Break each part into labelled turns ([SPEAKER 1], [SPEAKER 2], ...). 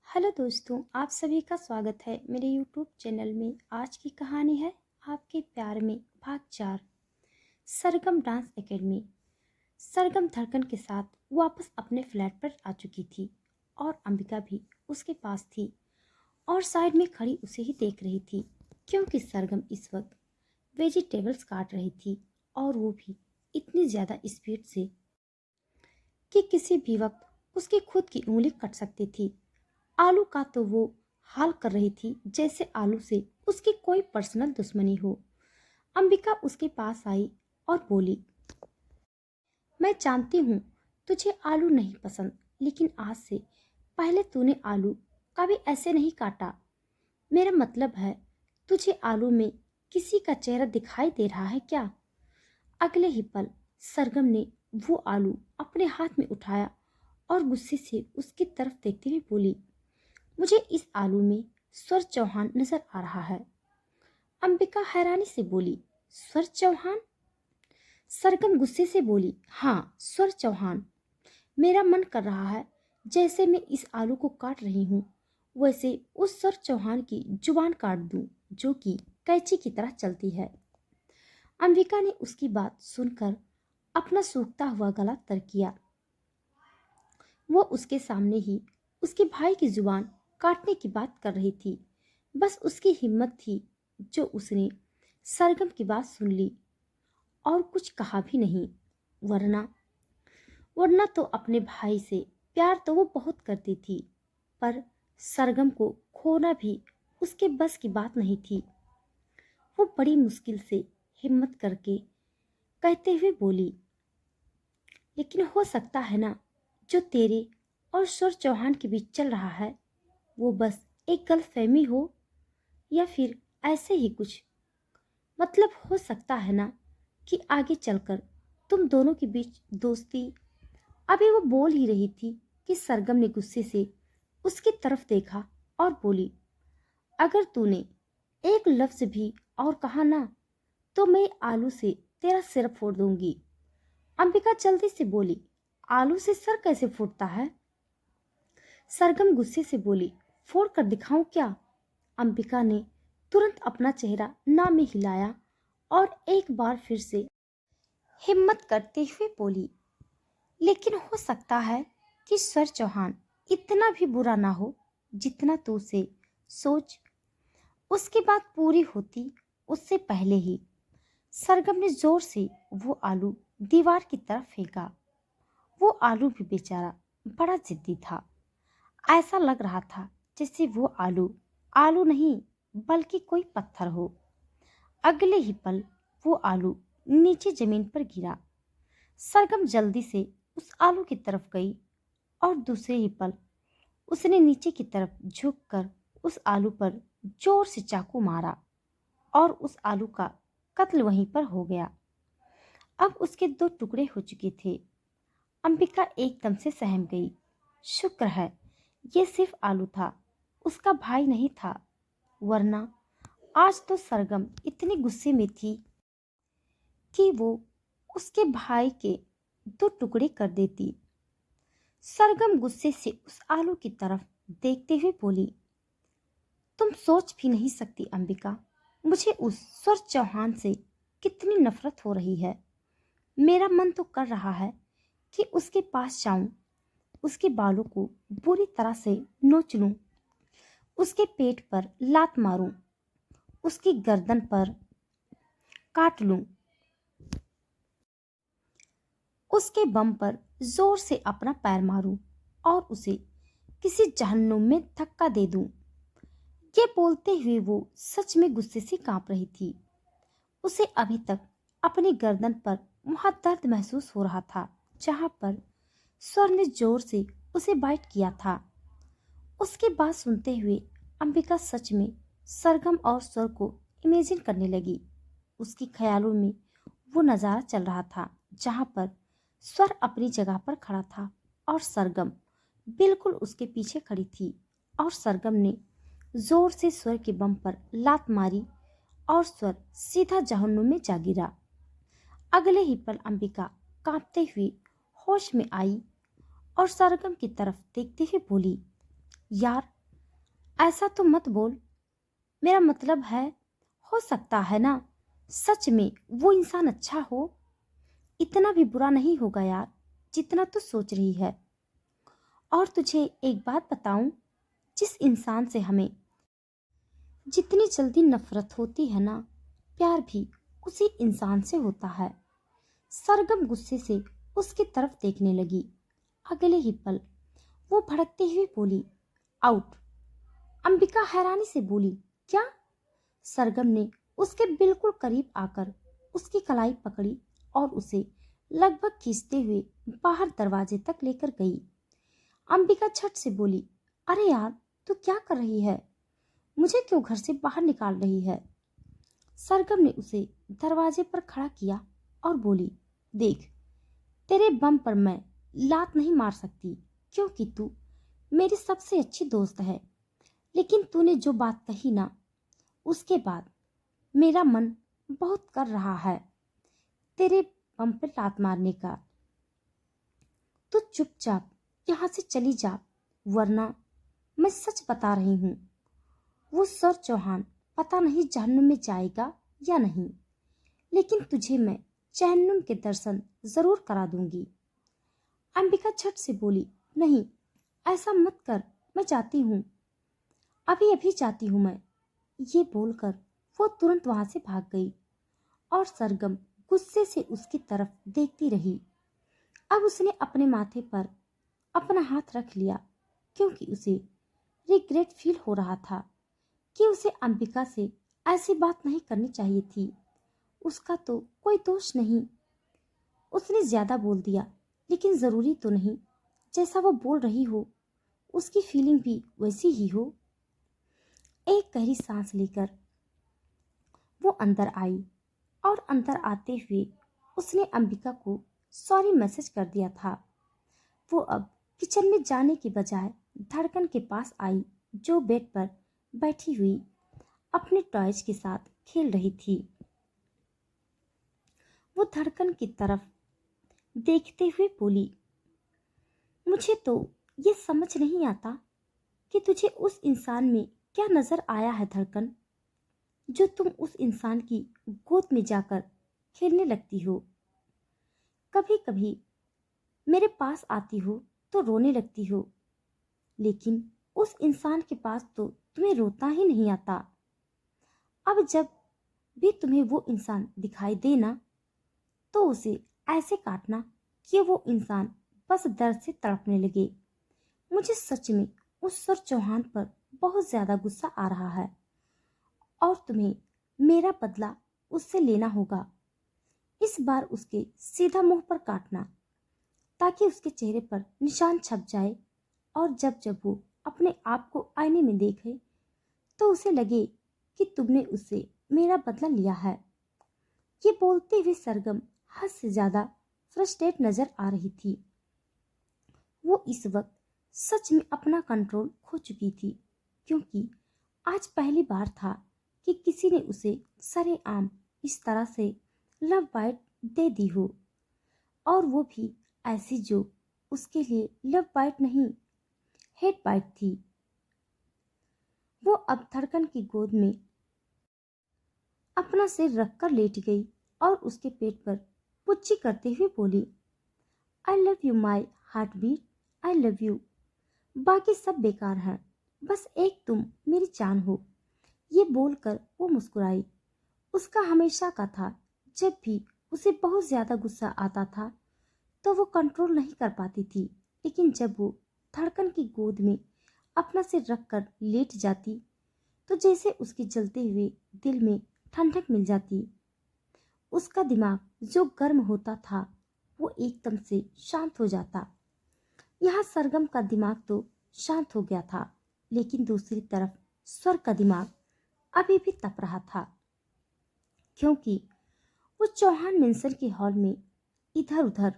[SPEAKER 1] Hello दोस्तों, आप सभी का स्वागत है मेरे यूट्यूब चैनल में। आज की कहानी है आपके प्यार में भाग 4। सरगम डांस एकेडमी। सरगम धड़कन के साथ वापस अपने फ्लैट पर आ चुकी थी और अंबिका भी उसके पास थी और साइड में खड़ी उसे ही देख रही थी, क्योंकि सरगम इस वक्त वेजिटेबल्स काट रही थी और वो भी इतनी ज़्यादा स्पीड से कि किसी भी वक्त उसकी खुद की उंगली कट सकती थी। आलू का तो वो हाल कर रही थी जैसे आलू से उसकी कोई पर्सनल दुश्मनी हो। अंबिका उसके पास आई और बोली, मैं जानती हूँ तुझे आलू नहीं पसंद, लेकिन आज से पहले तूने आलू कभी ऐसे नहीं काटा। मेरा मतलब है, तुझे आलू में किसी का चेहरा दिखाई दे रहा है क्या? अगले ही पल सरगम ने वो आलू अपने हाथ में उठाया और गुस्से से उसकी तरफ देखते हुए बोली, मुझे इस आलू में स्वर चौहान नजर आ रहा है। अंबिका हैरानी से बोली, स्वर चौहान? सरगम गुस्से से बोली, हाँ, स्वर चौहान। मेरा मन कर रहा है जैसे मैं इस आलू को काट रही हूँ वैसे उस स्वर चौहान की जुबान काट दूं, जो कि कैंची की तरह चलती है। अंबिका ने उसकी बात सुनकर अपना सूखता हुआ गला तर किया। वो उसके सामने ही उसके भाई की जुबान काटने की बात कर रही थी। बस उसकी हिम्मत थी जो उसने सरगम की बात सुन ली और कुछ कहा भी नहीं। वरना वरना तो अपने भाई से प्यार तो वो बहुत करती थी, पर सरगम को खोना भी उसके बस की बात नहीं थी। वो बड़ी मुश्किल से हिम्मत करके कहते हुए बोली, लेकिन हो सकता है ना, जो तेरे और सुर चौहान के बीच चल रहा है वो बस एक गलतफहमी हो, या फिर ऐसे ही कुछ। मतलब हो सकता है ना कि आगे चलकर तुम दोनों के बीच दोस्ती। अभी वो बोल ही रही थी कि सरगम ने गुस्से से उसकी तरफ देखा और बोली, अगर तूने एक लफ्ज भी और कहा ना तो मैं आलू से तेरा सिर फोड़ दूंगी। अंबिका जल्दी से बोली, आलू से सर कैसे फूटता है? सरगम गुस्से से बोली, फोड़ कर दिखाऊं क्या? अंबिका ने तुरंत अपना चेहरा ना में हिलाया और एक बार फिर से हिम्मत करते हुए बोली, लेकिन हो सकता है कि सर चौहान इतना भी बुरा ना हो जितना तू उसे सोच। उसकी बात पूरी होती उससे पहले ही सरगम ने जोर से वो आलू दीवार की तरफ फेंका। वो आलू भी बेचारा बड़ा जिद्दी था। ऐसा लग रहा था जैसे वो आलू आलू नहीं बल्कि कोई पत्थर हो। अगले ही पल वो आलू नीचे जमीन पर गिरा। सरगम जल्दी से उस आलू की तरफ गई और दूसरे ही पल उसने नीचे की तरफ झुककर उस आलू पर जोर से चाकू मारा और उस आलू का कत्ल वहीं पर हो गया। अब उसके दो टुकड़े हो चुके थे। अंबिका एकदम से सहम गई। शुक्र है ये सिर्फ आलू था, उसका भाई नहीं था, वरना आज तो सरगम इतनी गुस्से में थी कि वो उसके भाई के दो टुकड़े कर देती। सरगम गुस्से से उस आलू की तरफ देखते हुए बोली, तुम सोच भी नहीं सकती अंबिका, मुझे उस स्वर चौहान से कितनी नफरत हो रही है। मेरा मन तो कर रहा है कि उसके पास जाऊं, उसके बालों को बुरी तरह से नोच लूं, उसके पेट पर लात मारूं, उसकी गर्दन पर काट लूं, उसके बम पर जोर से अपना पैर मारूं और उसे किसी जहन्नुम में धक्का दे दूं। ये बोलते हुए वो सच में गुस्से से कांप रही थी। उसे अभी तक अपनी गर्दन पर वहां दर्द महसूस हो रहा था जहां पर स्वर ने जोर से उसे बाइट किया था। उसकी बात सुनते हुए अंबिका सच में सरगम और स्वर को इमेजिन करने लगी। उसकी ख्यालों में वो नजारा चल रहा था जहां पर स्वर अपनी जगह पर खड़ा था और सरगम बिल्कुल उसके पीछे खड़ी थी, और सरगम ने जोर से स्वर के बम पर लात मारी और स्वर सीधा जहन्नुम में जा गिरा। अगले ही पल अंबिका कांपते हुए होश में आई और सरगम की तरफ देखते हुए बोली, यार ऐसा तो मत बोल। मेरा मतलब है, हो सकता है ना सच में वो इंसान अच्छा हो। इतना भी बुरा नहीं होगा यार, जितना तू सोच रही है। और तुझे एक बात बताऊं, जिस इंसान से हमें जितनी जल्दी नफरत होती है ना, प्यार भी उसी इंसान से होता है। सरगम गुस्से से उसकी तरफ देखने लगी। अगले ही पल वो भड़कते हुए बोली, आउट। अंबिका हैरानी से बोली, क्या? सरगम ने उसके बिल्कुल करीब आकर उसकी कलाई पकड़ी और उसे लगभग खींचते हुए बाहर दरवाजे तक लेकर गई। अंबिका झट से बोली, अरे यार, तू क्या कर रही है? मुझे क्यों घर से बाहर निकाल रही है? सरगम ने उसे दरवाजे पर खड़ा किया और बोली, देख, तेरे बम पर मैं लात नहीं मार सकती क्योंकि तू मेरी सबसे अच्छी दोस्त है। लेकिन तूने जो बात कही ना, उसके बाद मेरा मन बहुत कर रहा है तेरे बम पे लात मारने का। तू चुपचाप यहाँ से चली जा, वरना मैं सच बता रही हूँ, वो सर चौहान पता नहीं जहन्नुम में जाएगा या नहीं, लेकिन तुझे मैं जहन्नुम के दर्शन जरूर करा दूंगी। अंबिका झट से बोली, नहीं, ऐसा मत कर, मैं जाती हूँ, अभी अभी जाती हूँ मैं। ये बोलकर वो तुरंत वहां से भाग गई और सरगम गुस्से से उसकी तरफ देखती रही। अब उसने अपने माथे पर अपना हाथ रख लिया क्योंकि उसे रिग्रेट फील हो रहा था कि उसे अंबिका से ऐसी बात नहीं करनी चाहिए थी। उसका तो कोई दोष नहीं, उसने ज्यादा बोल दिया, लेकिन जरूरी तो नहीं जैसा वो बोल रही हो उसकी फीलिंग भी वैसी ही हो। एक गहरी सांस लेकर वो अंदर आई और अंदर आते हुए उसने अंबिका को सॉरी मैसेज कर दिया था। वो अब किचन में जाने के बजाय धड़कन के पास आई, जो बेड पर बैठी हुई अपने टॉयज के साथ खेल रही थी। वो धड़कन की तरफ देखते हुए बोली, मुझे तो ये समझ नहीं आता कि तुझे उस इंसान में क्या नजर आया है धड़कन, जो तुम उस इंसान की गोद में जाकर खेलने लगती हो। कभी कभी मेरे पास आती हो तो रोने लगती हो, लेकिन उस इंसान के पास तो तुम्हें रोता ही नहीं आता। अब जब भी तुम्हें वो इंसान दिखाई देना, तो उसे ऐसे काटना कि वो इंसान बस दर्द से तड़पने लगे। मुझे सच में उस सर चौहान पर बहुत ज्यादा गुस्सा आ रहा है और तुम्हें मेरा बदला उससे लेना होगा। इस बार उसके सीधा मुंह पर काटना, ताकि उसके चेहरे पर निशान छप जाए और जब जब वो अपने आप को आईने में देखे तो उसे लगे कि तुमने उससे मेरा बदला लिया है। ये बोलते हुए सरगम हद से ज्यादा फ्रस्ट्रेट नजर आ रही थी। वो इस वक्त सच में अपना कंट्रोल खो चुकी थी, क्योंकि आज पहली बार था कि किसी ने उसे सरेआम इस तरह से लव बाइट दे दी हो, और वो भी ऐसी जो उसके लिए लव बाइट नहीं, हेट बाइट थी। वो अब धड़कन की गोद में अपना सिर रखकर लेट गई और उसके पेट पर पुच्ची करते हुए बोली, I love you my heartbeat, I love you. बाकी सब बेकार है, बस एक तुम मेरी जान हो। ये बोलकर वो मुस्कुराई। उसका हमेशा का था, जब भी उसे बहुत ज्यादा गुस्सा आता था तो वो कंट्रोल नहीं कर पाती थी, लेकिन जब वो धड़कन की गोद में अपना सिर रखकर लेट जाती तो जैसे उसके जलते हुए दिल में ठंडक मिल जाती। उसका दिमाग जो गर्म होता था वो एकदम से शांत हो जाता। यहाँ सरगम का दिमाग तो शांत हो गया था, लेकिन दूसरी तरफ स्वर का दिमाग अभी भी तप रहा था, क्योंकि वो चौहान मेंसन के हॉल में इधर उधर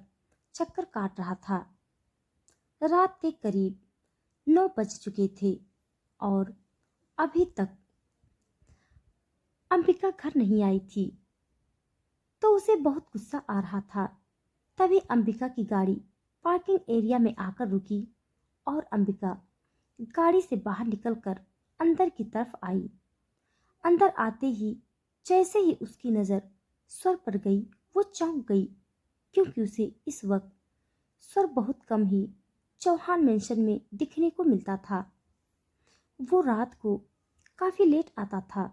[SPEAKER 1] चक्कर काट रहा था। रात के करीब 9 बज चुके थे और अभी तक अंबिका घर नहीं आई थी, तो उसे बहुत गुस्सा आ रहा था। तभी अंबिका की गाड़ी पार्किंग एरिया में आकर रुकी और अंबिका गाड़ी से बाहर निकलकर अंदर की तरफ आई। अंदर आते ही जैसे ही उसकी नजर स्वर पर गई, वो चौंक गई, क्योंकि उसे इस वक्त स्वर बहुत कम ही चौहान मेंशन में दिखने को मिलता था। वो रात को काफी लेट आता था।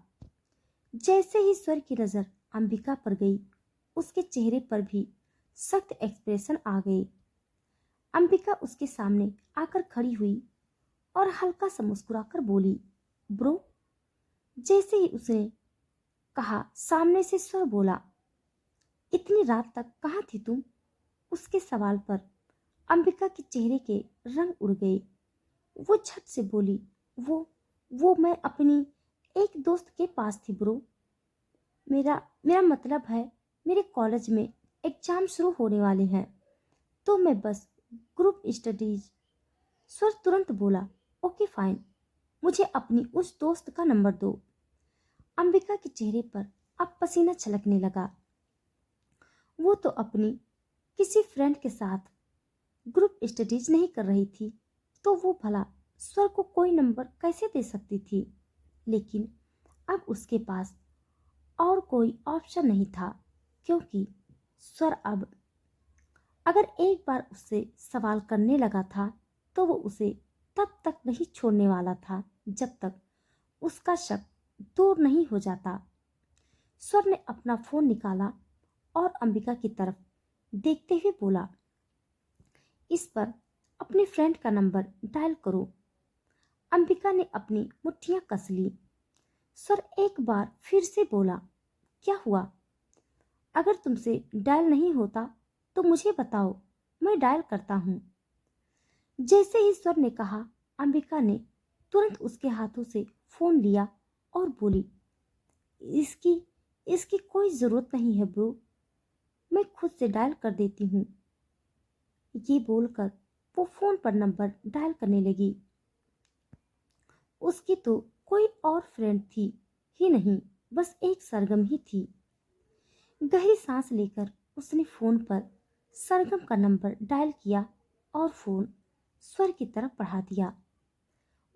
[SPEAKER 1] जैसे ही स्वर की नजर अंबिका पर गई, उसके चेहरे पर भी सख्त एक्सप्रेशन आ गए। अंबिका उसके सामने आकर खड़ी हुई और हल्का सा मुस्कुराकर बोली, ब्रो। जैसे ही उसने कहा, सामने से स्वर बोला, इतनी रात तक कहाँ थी तुम? उसके सवाल पर अंबिका के चेहरे के रंग उड़ गए। वो झट से बोली, वो मैं अपनी एक दोस्त के पास थी ब्रो। मेरा मेरा मतलब है, मेरे कॉलेज में एग्जाम शुरू होने वाले हैं, तो मैं बस ग्रुप स्टडीज। स्वर तुरंत बोला, ओके फाइन, मुझे अपनी उस दोस्त का नंबर दो। अंबिका के चेहरे पर अब पसीना छलकने लगा। वो तो अपनी किसी फ्रेंड के साथ ग्रुप स्टडीज नहीं कर रही थी, तो वो भला स्वर को कोई नंबर कैसे दे सकती थी? लेकिन अब उसके पास और कोई ऑप्शन नहीं था, क्योंकि स्वर अब अगर एक बार उससे सवाल करने लगा था, तो वो उसे तब तक नहीं छोड़ने वाला था जब तक उसका शक दूर नहीं हो जाता। स्वर ने अपना फोन निकाला और अंबिका की तरफ देखते हुए बोला, इस पर अपने फ्रेंड का नंबर डायल करो। अंबिका ने अपनी मुट्ठियां कस ली। स्वर एक बार फिर से बोला, क्या हुआ? अगर तुमसे डायल नहीं होता तो मुझे बताओ, मैं डायल करता हूँ। जैसे ही स्वर ने कहा, अंबिका ने तुरंत उसके हाथों से फोन लिया और बोली, इसकी इसकी कोई जरूरत नहीं है ब्रो, मैं खुद से डायल कर देती हूँ। ये बोलकर वो फोन पर नंबर डायल करने लगी। उसकी तो कोई और फ्रेंड थी ही नहीं, बस एक सरगम ही थी। गहरी सांस लेकर उसने फोन पर सरगम का नंबर डायल किया और फोन स्वर की तरफ बढ़ा दिया।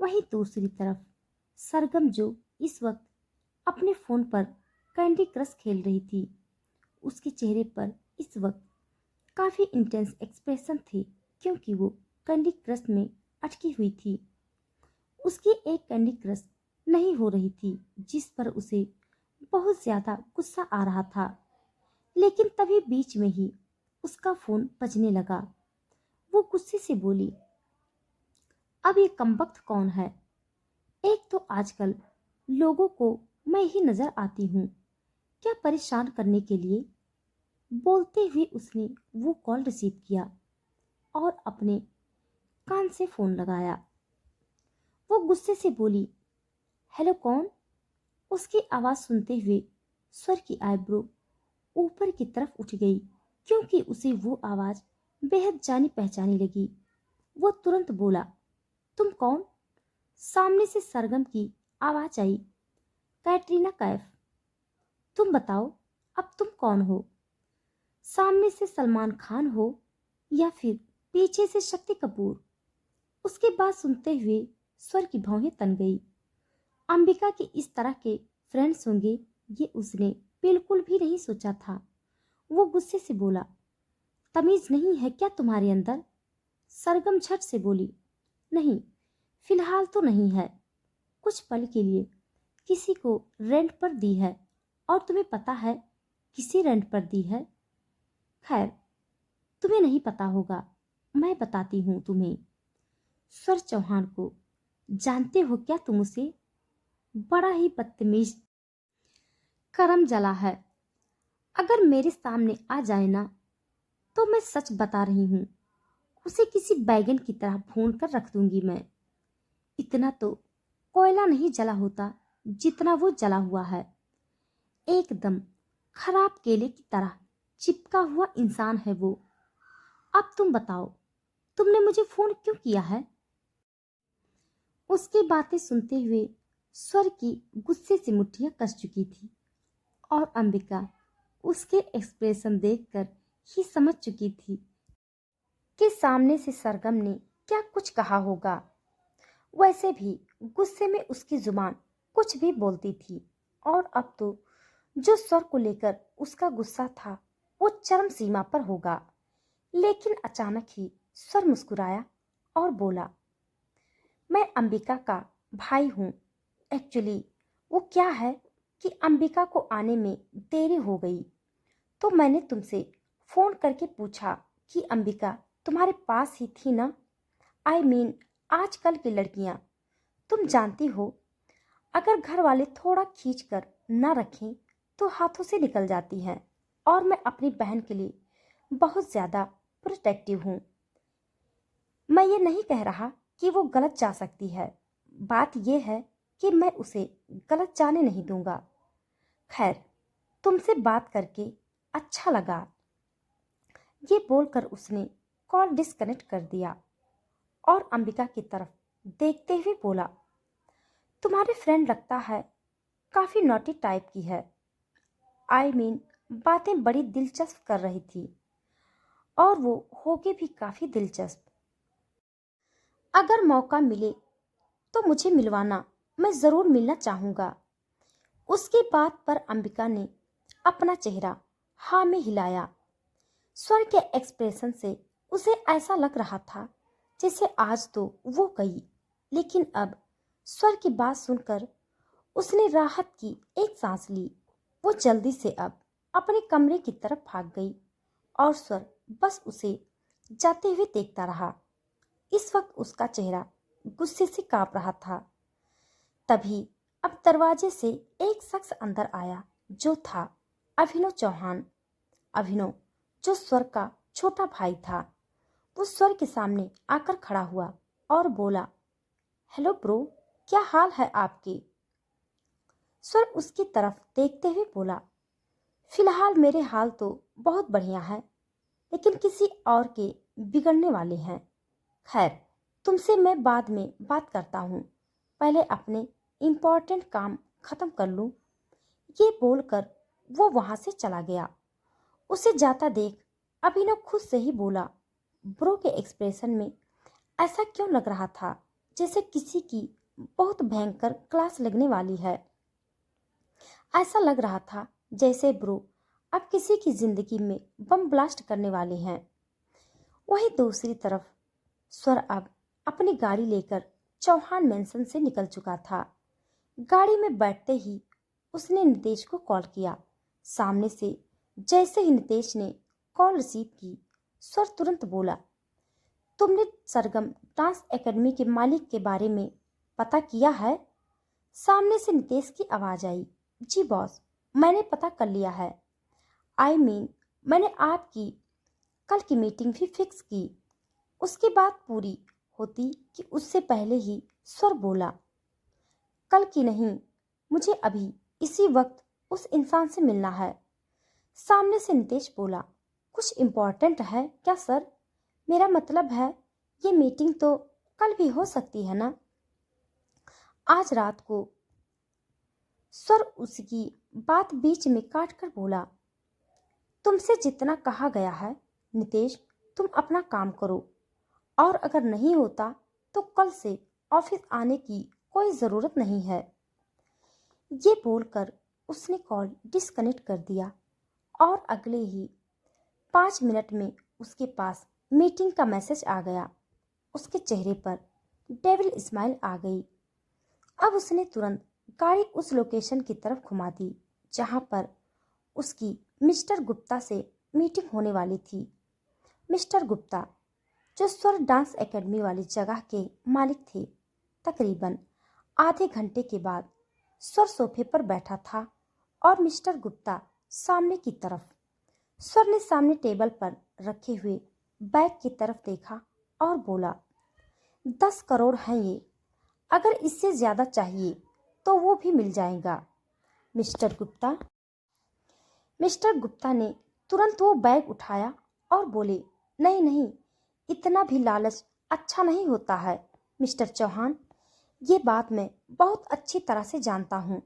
[SPEAKER 1] वहीं दूसरी तरफ सरगम, जो इस वक्त अपने फोन पर कैंडी क्रश खेल रही थी, उसके चेहरे पर इस वक्त काफी इंटेंस एक्सप्रेशन थे, क्योंकि वो कैंडी क्रश में अटकी हुई थी। उसकी एक कैंडी क्रश नहीं हो रही थी, जिस पर उसे बहुत ज्यादा गुस्सा आ रहा था। लेकिन तभी बीच में ही उसका फोन बजने लगा। वो गुस्से से बोली, अब ये कमबख्त कौन है? एक तो आजकल लोगों को मैं ही नजर आती हूँ, क्या परेशान करने के लिए? बोलते हुए उसने वो कॉल रिसीव किया और अपने कान से फोन लगाया। वो गुस्से से बोली, हेलो कौन? उसकी आवाज सुनते हुए स्वर की आईब्रो ऊपर की तरफ उठ गई, क्योंकि उसे वो आवाज बेहद जानी पहचानी लगी। वो तुरंत बोला, तुम कौन? सामने से सरगम की आवाज आई, कैटरीना कैफ। तुम बताओ, अब तुम कौन हो? सामने से सलमान खान हो या फिर पीछे से शक्ति कपूर? उसकी बात सुनते हुए स्वर की भौहें तन गई। अंबिका के इस तरह के फ्रेंड्स होंगे, ये उसने बिल्कुल भी नहीं सोचा था। वो गुस्से से बोला, तमीज नहीं है क्या तुम्हारे अंदर? सरगम झट से बोली, नहीं, फिलहाल तो नहीं है, कुछ पल के लिए किसी को रेंट पर दी है। और तुम्हें पता है किसी रेंट पर दी है? खैर, तुम्हें नहीं पता होगा, मैं बताती हूँ तुम्हें। सर चौहान को जानते हो क्या तुम उसे? बड़ा ही बदतमीज करम जला है। अगर मेरे सामने आ जाए ना, तो मैं सच बता रही हूँ, उसे किसी बैगन की तरह भून कर रख दूंगी मैं। इतना तो कोयला नहीं जला होता जितना वो जला हुआ है। एकदम खराब केले की तरह चिपका हुआ इंसान है वो। अब तुम बताओ, तुमने मुझे फोन क्यों किया है? उसकी बातें सुनते हुए स्वर की गुस्से से मुट्ठियां कस चुकी थी और अंबिका उसके एक्सप्रेशन देखकर ही समझ चुकी थी कि सामने से सरगम ने क्या कुछ कहा होगा। वैसे भी गुस्से में उसकी जुबान कुछ भी बोलती थी। और अब तो जो स्वर को लेकर उसका गुस्सा था वो चरम सीमा पर होगा। लेकिन अचानक ही स्वर मुस्कुराया और बोला, मैं अंबिका का भाई हूँ। एक्चुअली वो क्या है कि अंबिका को आने में देरी हो गई, तो मैंने तुमसे फोन करके पूछा कि अंबिका तुम्हारे पास ही थी ना। आई मीन आजकल की लड़कियां, तुम जानती हो, अगर घर वाले थोड़ा खींच कर न रखें तो हाथों से निकल जाती हैं। और मैं अपनी बहन के लिए बहुत ज़्यादा प्रोटेक्टिव हूँ। मैं ये नहीं कह रहा कि वो गलत जा सकती है, बात यह है कि मैं उसे गलत जाने नहीं दूंगा। खैर, तुमसे बात करके अच्छा लगा। ये बोलकर उसने कॉल डिस्कनेक्ट कर दिया और अंबिका की तरफ देखते हुए बोला, तुम्हारी फ्रेंड लगता है काफी नॉटी टाइप की है। आई मीन बातें बड़ी दिलचस्प कर रही थी और वो होगे भी काफी दिलचस्प। अगर मौका मिले तो मुझे मिलवाना, मैं जरूर मिलना चाहूंगा। उसकी बात पर अंबिका ने अपना चेहरा हाँ में हिलाया। स्वर के एक्सप्रेशन से उसे ऐसा लग रहा था जैसे आज तो वो गई, लेकिन अब स्वर की बात सुनकर उसने राहत की एक सांस ली। वो जल्दी से अब अपने कमरे की तरफ भाग गई और स्वर बस उसे जाते हुए देखता रहा। इस वक्त उसका चेहरा गुस्से से कांप रहा था। तभी अब दरवाजे से एक शख्स अंदर आया जो था अभिनव चौहान। अभिनव जो स्वर का छोटा भाई था, वो स्वर के सामने आकर खड़ा हुआ और बोला, हेलो ब्रो, क्या हाल है आपके। स्वर उसकी तरफ देखते हुए बोला, फिलहाल मेरे हाल तो बहुत बढ़िया है, लेकिन किसी और के बिगड़ने वाले हैं। खैर, तुमसे मैं बाद में बात करता हूँ, पहले अपने इम्पोर्टेंट काम खत्म कर लूँ। ये बोलकर वो वहां से चला गया। उसे जाता देख अभिनव खुद से ही बोला, ब्रो के एक्सप्रेशन में ऐसा क्यों लग रहा था जैसे किसी की बहुत भयंकर क्लास लगने वाली है। ऐसा लग रहा था जैसे ब्रो अब किसी की जिंदगी में बम ब्लास्ट करने वाले हैं। वहीं दूसरी तरफ स्वर अब अपनी गाड़ी लेकर चौहान मैंसन से निकल चुका था। गाड़ी में बैठते ही उसने नितेश को कॉल किया। सामने से जैसे ही नितेश ने कॉल रिसीव की, स्वर तुरंत बोला, तुमने सरगम डांस एकेडमी के मालिक के बारे में पता किया है। सामने से नितेश की आवाज आई, जी बॉस, मैंने पता कर लिया है। आई मीन मैंने आपकी कल की मीटिंग भी फिक्स की। उसकी बात पूरी होती कि उससे पहले ही स्वर बोला, कल की नहीं, मुझे अभी इसी वक्त उस इंसान से मिलना है। सामने से नितेश बोला, कुछ इम्पोर्टेंट है क्या सर? मेरा मतलब है ये मीटिंग तो कल भी हो सकती है ना। आज रात को। स्वर उसकी बात बीच में काट कर बोला, तुमसे जितना कहा गया है नितेश, तुम अपना काम करो, और अगर नहीं होता तो कल से ऑफिस आने की कोई ज़रूरत नहीं है। ये बोलकर उसने कॉल डिस्कनेक्ट कर दिया और अगले ही 5 मिनट में उसके पास मीटिंग का मैसेज आ गया। उसके चेहरे पर डेविल स्माइल आ गई। अब उसने तुरंत गाड़ी उस लोकेशन की तरफ घुमा दी जहां पर उसकी मिस्टर गुप्ता से मीटिंग होने वाली थी। मिस्टर गुप्ता जो स्वर डांस एकेडमी वाली जगह के मालिक थे। तकरीबन आधे घंटे के बाद स्वर सोफे पर बैठा था और मिस्टर गुप्ता सामने की तरफ। स्वर ने सामने टेबल पर रखे हुए बैग की तरफ देखा और बोला, 10 करोड़ हैं ये, अगर इससे ज्यादा चाहिए तो वो भी मिल जाएगा। मिस्टर गुप्ता। मिस्टर गुप्ता ने तुरंत वो बैग उठाया और बोले, नहीं नहीं, इतना भी लालच अच्छा नहीं होता है मिस्टर चौहान। ये बात मैं बहुत अच्छी तरह से जानता हूँ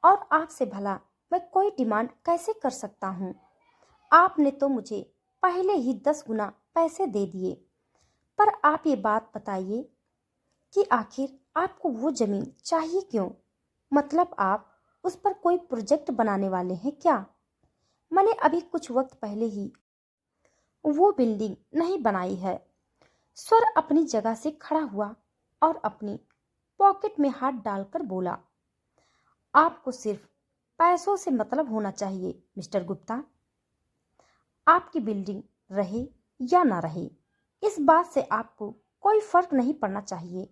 [SPEAKER 1] और आपसे भला मैं कोई डिमांड कैसे कर सकता हूँ। आपने तो मुझे पहले ही 10 गुना पैसे दे दिए। पर आप ये बात बताइए कि आखिर आपको वो जमीन चाहिए क्यों? मतलब आप उस पर कोई प्रोजेक्ट बनाने वाले हैं क्या? मैंने अभी कुछ वक्त पहले ही वो बिल्डिंग नहीं बनाई है। स्वर अपनी जगह से खड़ा हुआ और अपनी पॉकेट में हाथ डालकर बोला, आपको सिर्फ पैसों से मतलब होना चाहिए मिस्टर गुप्ता। आपकी बिल्डिंग रहे या ना रहे, इस बात से आपको कोई फर्क नहीं पड़ना चाहिए।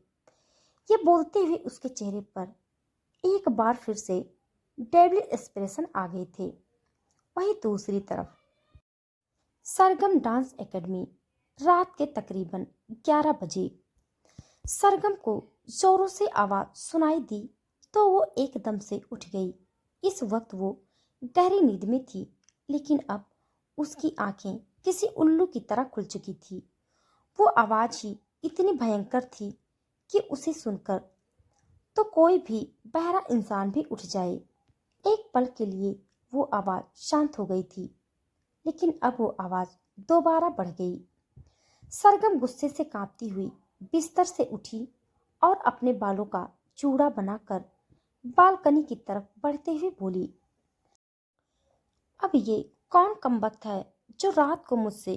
[SPEAKER 1] ये बोलते हुए उसके चेहरे पर एक बार फिर से डेविल एक्सप्रेशन आ गए थे। वहीं दूसरी तरफ सरगम डांस एकेडमी, रात के तकरीबन 11 बजे। सरगम को जोरों से आवाज सुनाई दी तो वो एकदम से उठ गई। इस वक्त वो गहरी नींद में थी, लेकिन अब उसकी आंखें किसी उल्लू की तरह खुल चुकी थी। वो आवाज ही इतनी भयंकर थी कि उसे सुनकर तो कोई भी बहरा इंसान भी उठ जाए। एक पल के लिए वो आवाज शांत हो गई थी, लेकिन अब वो आवाज दोबारा बढ़ गई। सरगम गुस्से से कांपती हुई बिस्तर से उठी और अपने बालों का चूड़ा बनाकर बालकनी की तरफ बढ़ते हुए बोली, अब ये कौन कमबख्त है जो रात को मुझसे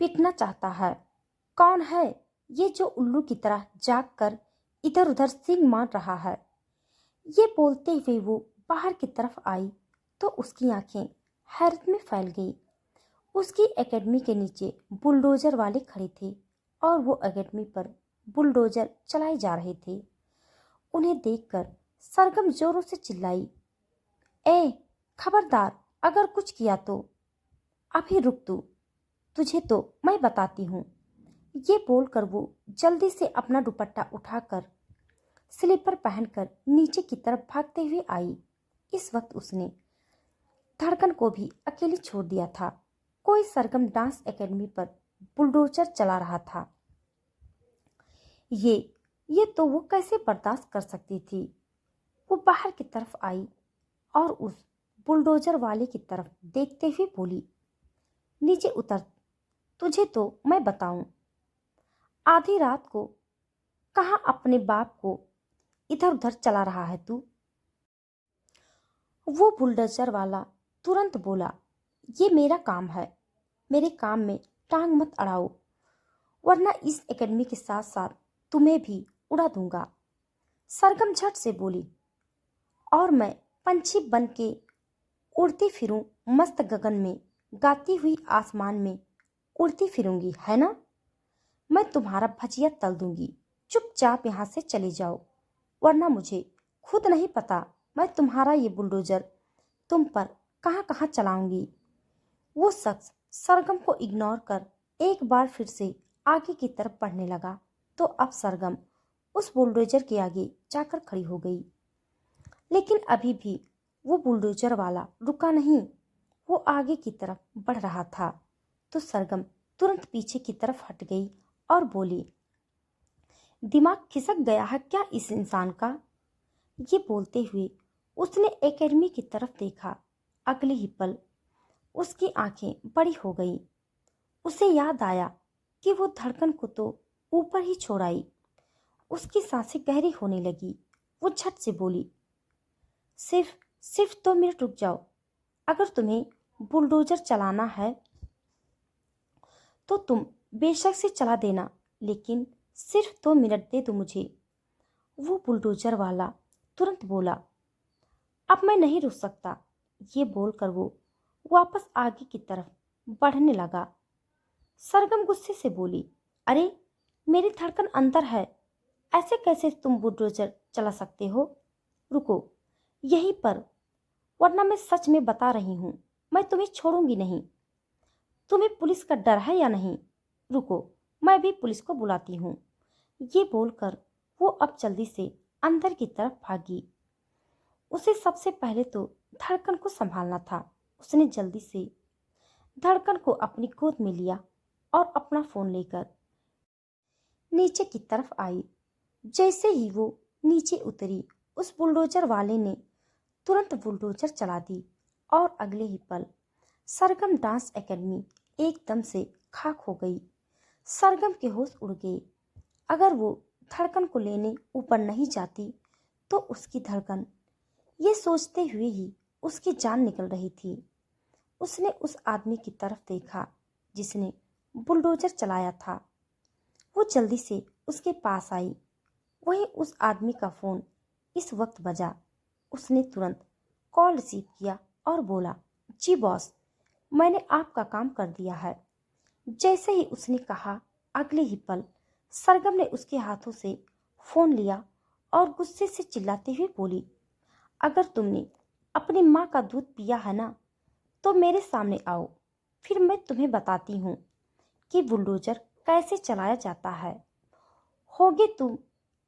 [SPEAKER 1] पीटना चाहता है? कौन है ये जो उल्लू की तरह जाग कर इधर उधर सींग मार रहा है? ये बोलते हुए वो बाहर की तरफ आई तो उसकी आंखें हैरत में फैल गई। उसकी एकेडमी के नीचे बुलडोजर वाले खड़े थे और वो एकेडमी पर बुलडोजर चलाए जा रहे थे। उन्हें देखकर सरगम जोरों से चिल्लाई, ए खबरदार, अगर कुछ किया तो। अभी रुक तू, तुझे तो मैं बताती हूँ। ये बोलकर वो जल्दी से अपना दुपट्टा उठाकर स्लीपर पहनकर नीचे की तरफ भागते हुए आई। इस वक्त उसने धड़कन को भी अकेली छोड़ दिया था। कोई सरगम डांस एकेडमी पर बुलडोजर चला रहा था। ये तो वो कैसे बर्दाश्त कर सकती थी? वो बाहर की तरफ आई और उस बुलडोजर वाले की तरफ देखते हुए बोली, नीचे उतर, तुझे तो मैं बताऊं। आधी रात को कहाँ अपने बाप को इधर उधर चला रहा है तू? वो बुलडोजर वाला तुरंत बोला, ये मेरा काम है, मेरे काम में टांग मत अड़ाओ, वरना इस एकेडमी के साथ साथ तुम्हें भी उड़ा दूंगा। सरगम झट से बोली, और मैं पंछी बन के उड़ती फिरूं मस्त गगन में, गाती हुई आसमान में उड़ती फिरूंगी, है ना? मैं तुम्हारा भजिया तल दूंगी। चुपचाप यहाँ से चले जाओ, वरना मुझे खुद नहीं पता मैं तुम्हारा ये बुलडोजर तुम पर कहाँ कहाँ चलाऊंगी। वो शख्स सरगम को इग्नोर कर एक बार फिर से आगे की तरफ बढ़ने लगा तो अब सरगम उस बुलडोजर के आगे जाकर खड़ी हो गई। लेकिन अभी भी वो बुलडोजर वाला रुका नहीं। वो आगे की तरफ बढ़ रहा था तो सरगम तुरंत पीछे की तरफ हट गई और बोली, दिमाग खिसक गया है क्या इस इंसान का? ये बोलते हुए उसने एकेडमी की तरफ देखा। अगले ही पल उसकी आंखें बड़ी हो गई। उसे याद आया कि वो धड़कन को तो ऊपर ही छोड़ आई। उसकी सांसें गहरी होने लगी। वो झट से बोली, सिर्फ सिर्फ 2 मिनट रुक जाओ। अगर तुम्हें बुलडोजर चलाना है तो तुम बेशक से चला देना, लेकिन सिर्फ 2 मिनट दे दो मुझे। वो बुलडोजर वाला तुरंत बोला, अब मैं नहीं रुक सकता। ये बोलकर वो वापस आगे की तरफ बढ़ने लगा। सरगम गुस्से से बोली, अरे मेरी धड़कन अंदर है, ऐसे कैसे तुम बुलडोजर चला सकते हो? रुको यहीं पर, वरना मैं सच में बता रही हूँ, मैं तुम्हें छोड़ूंगी नहीं। तुम्हें पुलिस का डर है या नहीं? रुको, मैं भी पुलिस को बुलाती हूँ। ये बोलकर वो अब जल्दी से अंदर की तरफ भागी। उसे सबसे पहले तो धड़कन को संभालना था। उसने जल्दी से धड़कन को अपनी गोद में लिया और अपना फोन लेकर नीचे की तरफ आई। जैसे ही वो नीचे उतरी, उस बुलडोजर वाले ने तुरंत बुलडोजर चला दी और अगले ही पल सरगम डांस एकेडमी एकदम से खाक हो गई। सरगम के होश उड़ गए। अगर वो धड़कन को लेने ऊपर नहीं जाती तो उसकी धड़कन, ये सोचते हुए ही उसकी जान निकल रही थी। उसने उस आदमी की तरफ देखा जिसने बुलडोजर चलाया था। वो जल्दी से उसके पास आई। वहीं उस आदमी का फोन इस वक्त बजा। उसने तुरंत कॉल रिसीव किया और बोला, जी बॉस, मैंने आपका काम कर दिया है। जैसे ही उसने कहा, अगले ही पल सरगम ने उसके हाथों से फोन लिया और गुस्से से चिल्लाते हुए बोली, अगर तुमने अपनी माँ का दूध पिया है ना, तो मेरे सामने आओ, फिर मैं तुम्हें बताती हूँ कि बुलडोजर कैसे चलाया जाता है। होगे तुम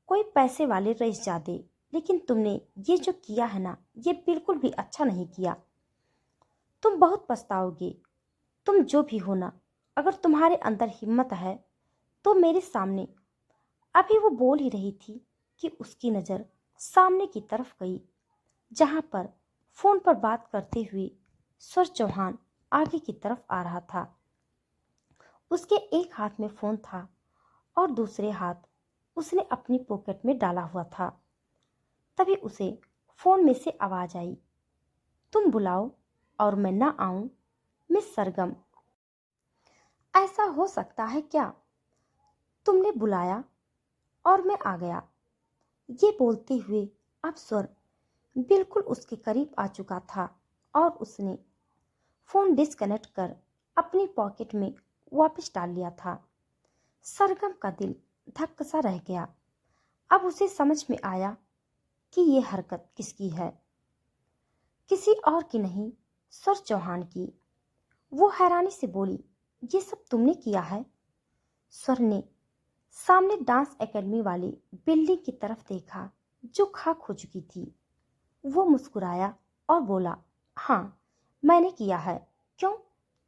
[SPEAKER 1] कोई पैसे वाले रईसजादे, लेकिन तुमने ये जो किया है ना, ये बिल्कुल भी अच्छा नहीं किया। तुम बहुत पछताओगे। तुम जो भी हो ना, अगर तुम्हारे अंदर हिम्मत है तो मेरे सामने। अभी वो बोल ही रही थी कि उसकी नज़र सामने की तरफ गई, जहां पर फोन पर बात करते हुए स्वर चौहान आगे की तरफ आ रहा था। उसके एक हाथ में फोन था और दूसरे हाथ उसने अपनी पॉकेट में डाला हुआ था। तभी उसे फोन में से आवाज आई, तुम बुलाओ और मैं ना आऊं, मिस सरगम। ऐसा हो सकता है क्या? तुमने बुलाया और मैं आ गया। ये बोलते हुए अब स्वर बिल्कुल उसके करीब आ चुका था और उसने फोन डिस्कनेक्ट कर अपनी पॉकेट में वापस डाल लिया था। सरगम का दिल धक्का सा रह गया। अब उसे समझ में आया कि ये हरकत किसकी है। किसी और की नहीं, सर चौहान की। वो हैरानी से बोली, ये सब तुमने किया है? स्वर ने सामने डांस एकेडमी वाली बिल्डिंग की तरफ देखा जो खाक हो चुकी थी। वो मुस्कुराया और बोला, हाँ, मैंने किया है। क्यों,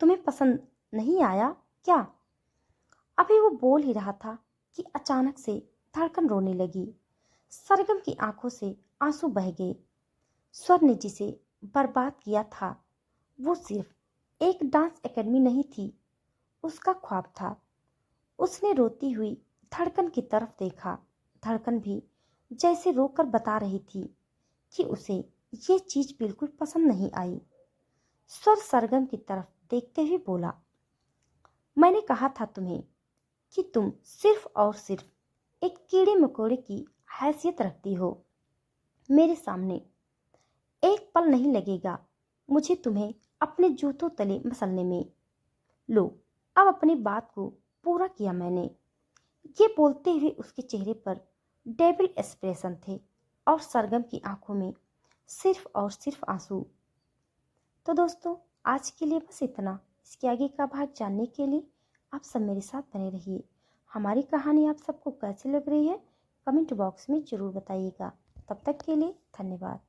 [SPEAKER 1] तुम्हें पसंद नहीं आया क्या? अभी वो बोल ही रहा था कि अचानक से धड़कन रोने लगी। सरगम की आंखों से आंसू बह गए। स्वर ने जिसे बर्बाद किया था वो सिर्फ एक डांस एकेडमी नहीं थी, उसका ख्वाब था। उसने रोती हुई धड़कन की तरफ देखा। धड़कन भी जैसे रोकर बता रही थी कि उसे ये चीज बिल्कुल पसंद नहीं आई। स्वर सरगम की तरफ देखते हुए बोला, मैंने कहा था तुम्हें कि तुम सिर्फ और सिर्फ एक कीड़े मकोड़े की हैसियत रखती हो। मेरे सामने एक पल नहीं लगेगा मुझे तुम्हें अपने जूतों तले मसलने में। लो, अब अपनी बात को पूरा किया मैंने। ये बोलते हुए उसके चेहरे पर डेविल एक्सप्रेशन थे और सरगम की आंखों में सिर्फ और सिर्फ आंसू। तो दोस्तों, आज के लिए बस इतना। इसके आगे का भाग जानने के लिए आप सब मेरे साथ बने रहिए। हमारी कहानी आप सबको कैसी लग रही है कमेंट बॉक्स में ज़रूर बताइएगा। तब तक के लिए धन्यवाद।